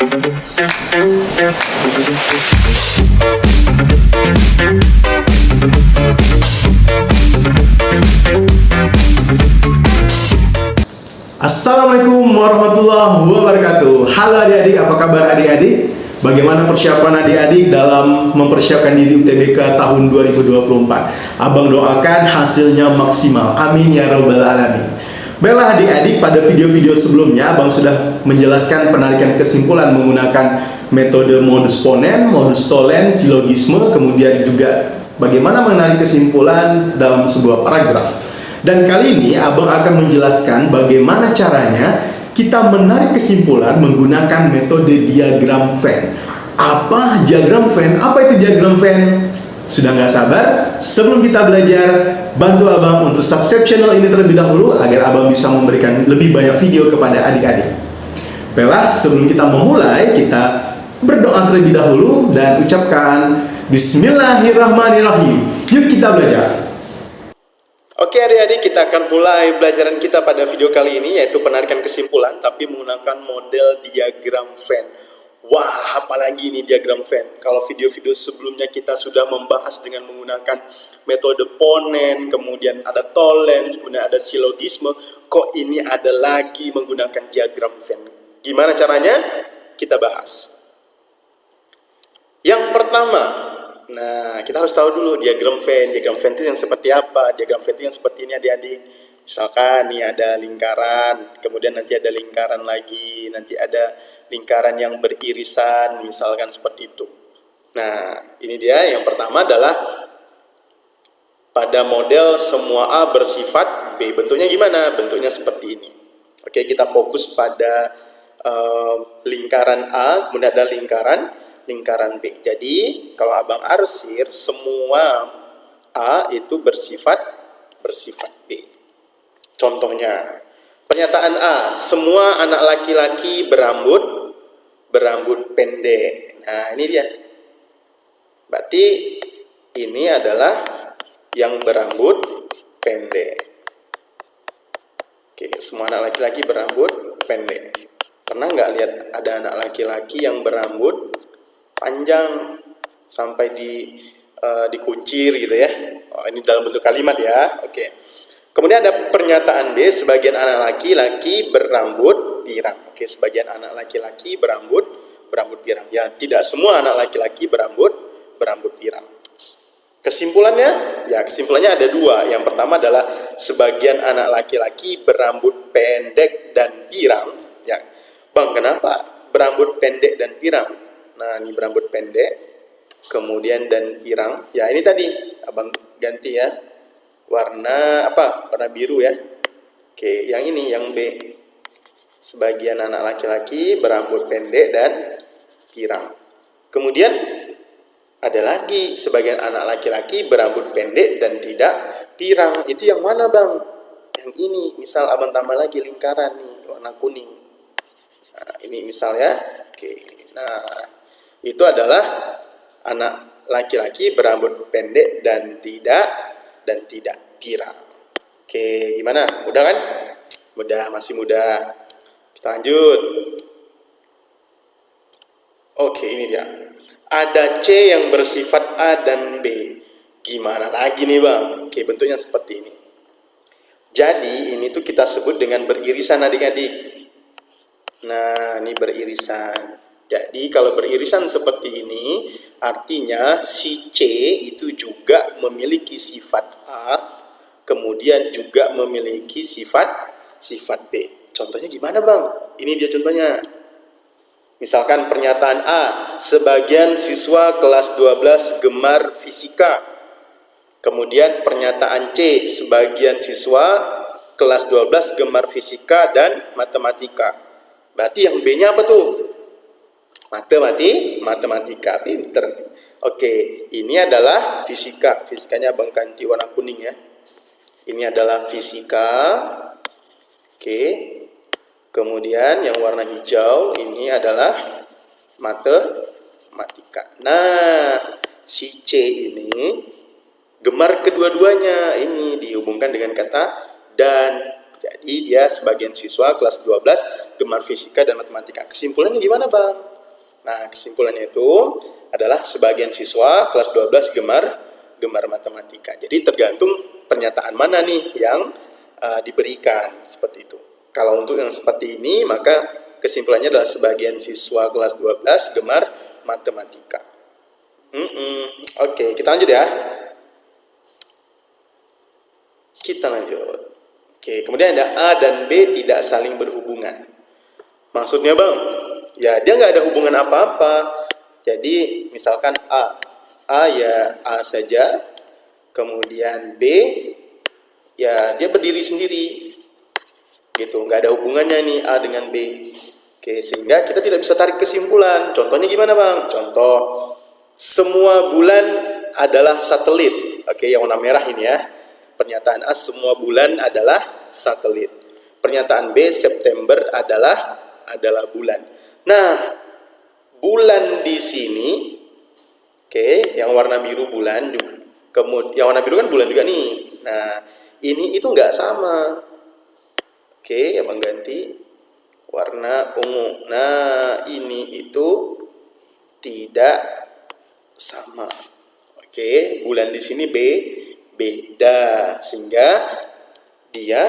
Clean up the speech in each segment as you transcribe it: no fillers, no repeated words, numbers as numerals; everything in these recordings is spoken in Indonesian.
Assalamualaikum warahmatullahi wabarakatuh. Halo adik-adik, apa kabar adik-adik? Bagaimana persiapan adik-adik dalam mempersiapkan diri UTBK tahun 2024? Abang doakan hasilnya maksimal. Amin ya robbal alamin. Baiklah adik-adik, pada video-video sebelumnya Abang sudah menjelaskan penarikan kesimpulan menggunakan metode modus ponen, modus tolen, silogisme, kemudian juga bagaimana menarik kesimpulan dalam sebuah paragraf. Dan kali ini Abang akan menjelaskan bagaimana caranya kita menarik kesimpulan menggunakan metode diagram Venn. Apa diagram Venn? Apa itu diagram Venn? Sudah nggak sabar? Sebelum kita belajar, bantu Abang untuk subscribe channel ini terlebih dahulu agar Abang bisa memberikan lebih banyak video kepada adik-adik. Baiklah, sebelum kita memulai, kita berdoa terlebih dahulu dan ucapkan Bismillahirrahmanirrahim. Yuk kita belajar. Oke adik-adik, kita akan mulai pelajaran kita pada video kali ini, yaitu penarikan kesimpulan tapi menggunakan model diagram Venn. Wah, apalagi ini diagram Venn? Kalau video-video sebelumnya kita sudah membahas dengan menggunakan metode ponen, kemudian ada tolen, kemudian ada silogisme. Kok ini ada lagi menggunakan diagram Venn? Gimana caranya? Kita bahas. Yang pertama, nah, kita harus tahu dulu diagram Venn. Diagram Venn itu yang seperti apa? Diagram Venn itu yang seperti ini adik-adik. Misalkan nih ada lingkaran, kemudian nanti ada lingkaran lagi, nanti ada lingkaran yang beririsan, misalkan seperti itu. Nah, ini dia yang pertama adalah pada model semua A bersifat B. Bentuknya gimana? Bentuknya seperti ini. Oke, kita fokus pada lingkaran A, kemudian ada lingkaran B. Jadi, kalau Abang arsir, semua A itu bersifat B. Contohnya, pernyataan A, semua anak laki-laki berambut pendek. Nah, ini dia. Berarti ini adalah yang berambut pendek. Oke, semua anak laki-laki berambut pendek. Pernah nggak lihat ada anak laki-laki yang berambut panjang sampai dikuncir gitu ya? Oh, ini dalam bentuk kalimat ya. Oke. Kemudian ada pernyataan B, sebagian anak laki-laki berambut pirang. Oke, sebagian anak laki-laki berambut pirang. Ya, tidak semua anak laki-laki berambut pirang. Kesimpulannya ada dua. Yang pertama adalah sebagian anak laki-laki berambut pendek dan pirang. Ya, Bang, kenapa berambut pendek dan pirang? Nah, ini berambut pendek, kemudian dan pirang. Ya, ini tadi Abang ganti ya. Warna apa? Warna biru ya. Oke, yang ini, yang B. Sebagian anak laki-laki berambut pendek dan pirang. Kemudian ada lagi sebagian anak laki-laki berambut pendek dan tidak pirang. Itu yang mana, Bang? Yang ini. Misal Abang tambah lagi lingkaran nih, warna kuning. Nah, ini misalnya. Oke. Nah, itu adalah anak laki-laki berambut pendek dan tidak pirang. Oke, gimana? Mudah kan? Mudah, masih mudah. Kita lanjut. Oke, ini dia. Ada C yang bersifat A dan B. Gimana lagi nih, Bang? Oke, bentuknya seperti ini. Jadi, ini tuh kita sebut dengan beririsan adik-adik. Nah, ini beririsan. Jadi kalau beririsan seperti ini, artinya si C itu juga memiliki sifat A, kemudian juga memiliki sifat B. Contohnya gimana, Bang? Ini dia contohnya. Misalkan pernyataan A, sebagian siswa kelas 12 gemar fisika. Kemudian pernyataan C, sebagian siswa kelas 12 gemar fisika dan matematika. Berarti yang B-nya apa tuh? Matematika. Pinter. Oke, ini adalah fisika. Fisikanya Abang ganti warna kuning ya. Ini adalah fisika. Oke. Kemudian yang warna hijau ini adalah matematika. Nah, si C ini gemar kedua-duanya. Ini dihubungkan dengan kata dan. Jadi dia sebagian siswa kelas 12 gemar fisika dan matematika. Kesimpulannya gimana, Bang? Nah, kesimpulannya itu adalah sebagian siswa kelas 12 gemar matematika. Jadi tergantung pernyataan mana nih yang diberikan, seperti itu. Kalau untuk yang seperti ini, maka kesimpulannya adalah sebagian siswa kelas 12 gemar matematika. Oke, kita lanjut ya. Kita lanjut. Oke, kemudian ada A dan B tidak saling berhubungan. Maksudnya bang, ya dia nggak ada hubungan apa-apa. Jadi misalkan A ya A saja, kemudian B ya dia berdiri sendiri, gitu, nggak ada hubungannya nih A dengan B. Oke, sehingga kita tidak bisa tarik kesimpulan. Contohnya gimana bang? Contoh, semua bulan adalah satelit. Oke, yang warna merah ini ya. Pernyataan A, semua bulan adalah satelit. Pernyataan B, September adalah bulan. Nah, bulan di sini, oke, yang warna biru bulan, kemudian yang warna biru kan bulan juga nih. Nah, ini itu nggak sama. Oke, yang mengganti warna ungu. Nah, ini itu tidak sama. Oke, bulan di sini beda, sehingga dia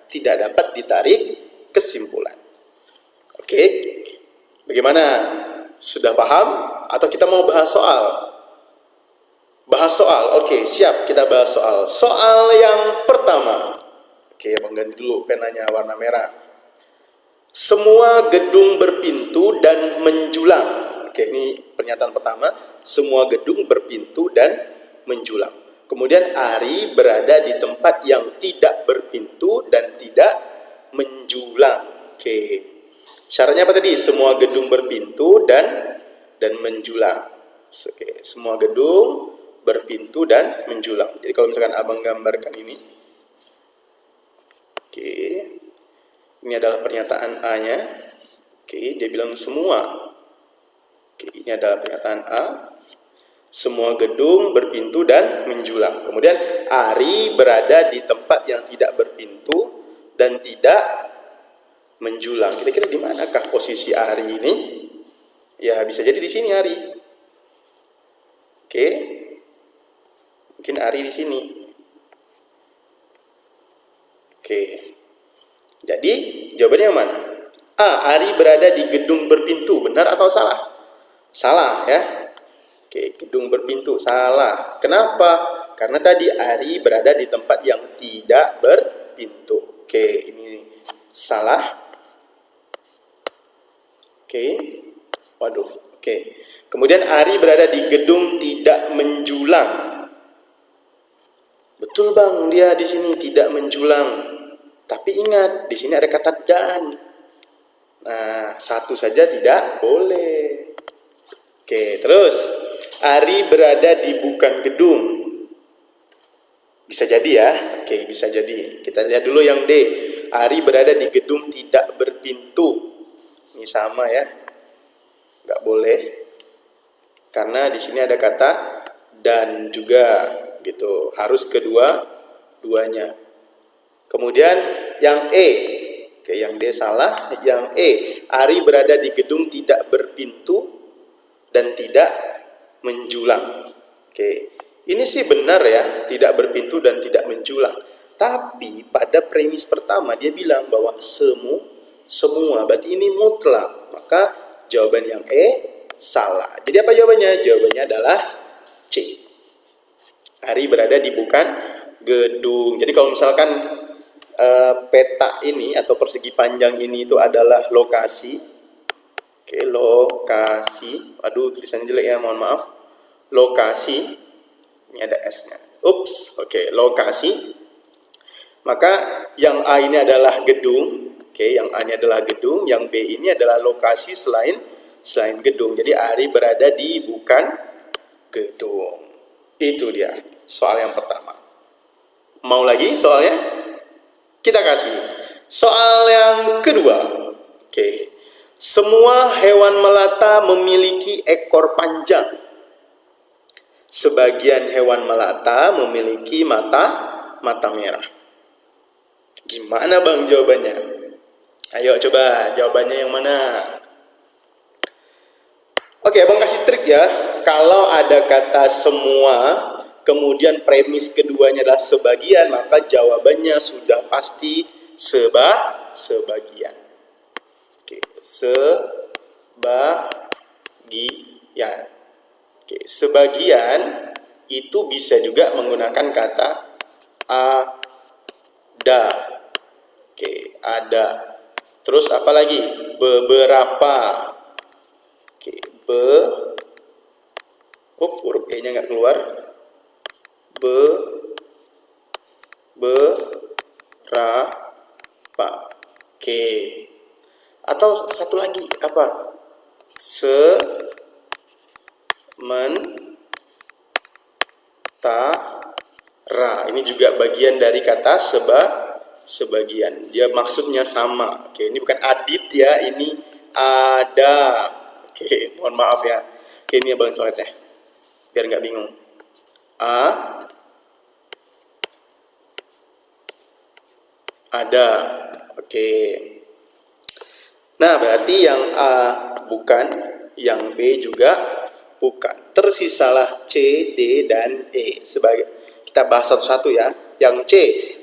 tidak dapat ditarik kesimpulan. Oke, bagaimana? Sudah paham? Atau kita mau bahas soal? Oke, siap, kita bahas soal. Soal yang pertama. Oke, mengganti dulu penanya warna merah. Semua gedung berpintu dan menjulang. Oke, ini pernyataan pertama. Semua gedung berpintu dan menjulang. Kemudian Ari berada di tempat yang tidak berpintu dan tidak menjulang. Oke. Syaratnya apa tadi? Semua gedung berpintu dan menjulang. Oke, semua gedung berpintu dan menjulang. Jadi kalau misalkan abang gambarkan ini. Oke. Ini adalah pernyataan A-nya. Oke, dia bilang semua. Oke, ini adalah pernyataan A. Semua gedung berpintu dan menjulang. Kemudian Ari berada di tempat yang tidak berpintu dan tidak menjulang. Kira-kira di manakah posisi Ari ini? Ya, bisa jadi di sini Ari. Oke. Mungkin Ari di sini. Oke. Jadi, jawabannya yang mana? A, Ari berada di gedung berpintu. Benar atau salah? Salah ya. Oke, gedung berpintu, salah. Kenapa? Karena tadi Ari berada di tempat yang tidak berpintu. Oke, ini salah. Oke. Waduh, oke. Kemudian Ari berada di gedung tidak menjulang. Betul bang, dia di sini tidak menjulang. Tapi ingat, di sini ada kata dan. Nah, satu saja tidak boleh. Oke, terus. Ari berada di bukan gedung. Bisa jadi ya. Oke, bisa jadi. Kita lihat dulu yang D. Ari berada di gedung tidak berpintu. Ini sama ya. Nggak boleh. Karena di sini ada kata dan juga gitu. Harus duanya. Kemudian yang E. Oke, yang D salah. Yang E. Ari berada di gedung tidak berpintu dan tidak menjulang. Oke, ini sih benar ya, tidak berpintu dan tidak menjulang. Tapi pada premis pertama dia bilang bahwa semua, berarti ini mutlak. Maka jawaban yang E salah. Jadi apa jawabannya? Jawabannya adalah C. Ari berada di bukan gedung. Jadi kalau misalkan peta ini atau persegi panjang ini itu adalah lokasi. Oke, lokasi. Aduh, tulisannya jelek ya, mohon maaf. Lokasi. Ini ada S-nya. Ups, oke, lokasi. Maka yang A ini adalah gedung. Oke, yang A ini adalah gedung, yang B ini adalah lokasi selain gedung. Jadi Ari berada di bukan gedung. Itu dia soal yang pertama. Mau lagi soalnya? Kita kasih. Soal yang kedua. Oke. Semua hewan melata memiliki ekor panjang. Sebagian hewan melata memiliki mata merah. Gimana bang jawabannya? Ayo coba jawabannya yang mana? Oke, abang kasih trik ya. Kalau ada kata semua, kemudian premis keduanya adalah sebagian, maka jawabannya sudah pasti sebagian. Oke, sebagian. Oke, sebagian itu bisa juga menggunakan kata ada. Oke, ada. Terus apa lagi? Beberapa. Oke, huruf E-nya nggak keluar. Berapa. Oke. Atau satu lagi apa? Sementara. Ini juga bagian dari kata sebagian. Dia maksudnya sama. Oke, ini bukan adit ya, ini ada. Oke, mohon maaf ya. Oke, ini abang coret ya, biar nggak bingung. Ada. Oke. Nah, berarti yang A bukan, yang B juga bukan. Tersisalah C, D, dan E. Kita bahas satu-satu ya. Yang C,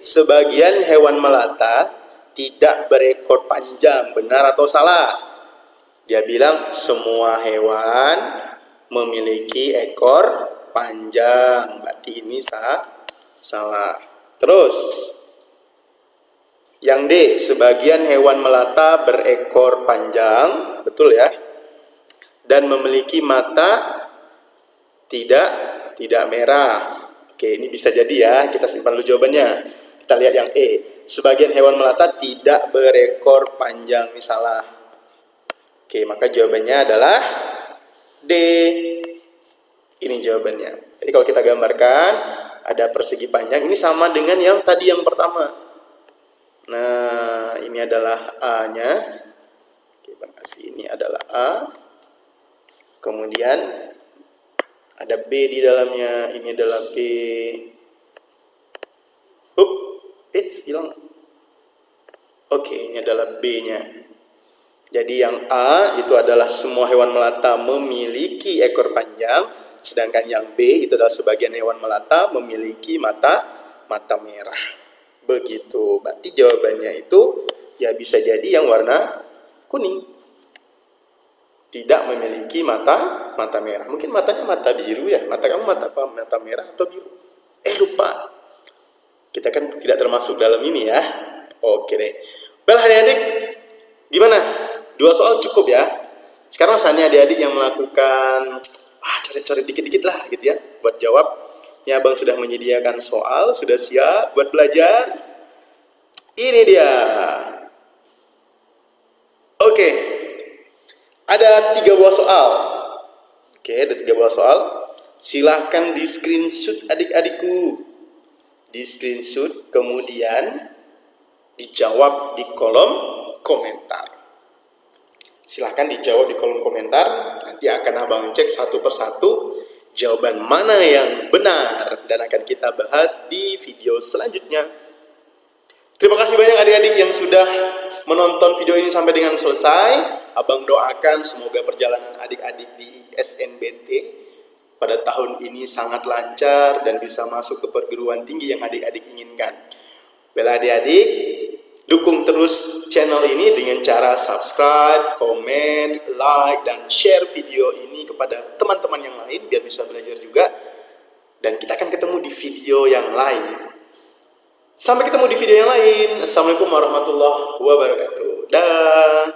sebagian hewan melata tidak berekor panjang. Benar atau salah? Dia bilang semua hewan memiliki ekor panjang. Berarti ini salah. Terus, yang D, sebagian hewan melata berekor panjang. Betul ya? Dan memiliki mata tidak merah. Oke, ini bisa jadi ya. Kita simpan dulu jawabannya. Kita lihat yang E. Sebagian hewan melata tidak berekor panjang. Ini salah. Oke, maka jawabannya adalah D. Ini jawabannya. Jadi kalau kita gambarkan, ada persegi panjang. Ini sama dengan yang tadi yang pertama. Nah, ini adalah A-nya. Oke, Bang kasih ini adalah A. Kemudian ada B di dalamnya. Ini adalah B. Hilang. Oke, ini adalah B-nya. Jadi yang A itu adalah semua hewan melata memiliki ekor panjang, sedangkan yang B itu adalah sebagian hewan melata memiliki mata merah. Begitu. Berarti jawabannya itu ya bisa jadi yang warna kuning. Tidak memiliki mata merah. Mungkin matanya mata biru ya. Mata kamu mata apa? Mata merah atau biru? Lupa. Kita kan tidak termasuk dalam ini ya. Oke deh. Baiklah adik-adik, gimana? 2 soal cukup ya. Sekarang saatnya adik-adik yang melakukan coret-coret dikit-dikit lah gitu ya buat jawab. Ini abang sudah menyediakan soal, sudah siap buat belajar. Ini dia. Oke. Ada 3 buah soal. Oke, ada 3 buah soal. Silahkan di screenshot adik-adikku. Di screenshot kemudian dijawab di kolom komentar. Silahkan dijawab di kolom komentar. Nanti akan abang cek satu persatu jawaban mana yang benar dan akan kita bahas di video selanjutnya. Terima kasih banyak adik-adik yang sudah menonton video ini sampai dengan selesai. Abang doakan semoga perjalanan adik-adik di SNBT pada tahun ini sangat lancar dan bisa masuk ke perguruan tinggi yang adik-adik inginkan. Bela adik-adik, dukung terus channel ini dengan cara subscribe, komen, like, dan share video ini kepada teman-teman yang lain biar bisa belajar juga. Dan kita akan ketemu di video yang lain. Sampai ketemu di video yang lain. Assalamualaikum warahmatullahi wabarakatuh. Dah.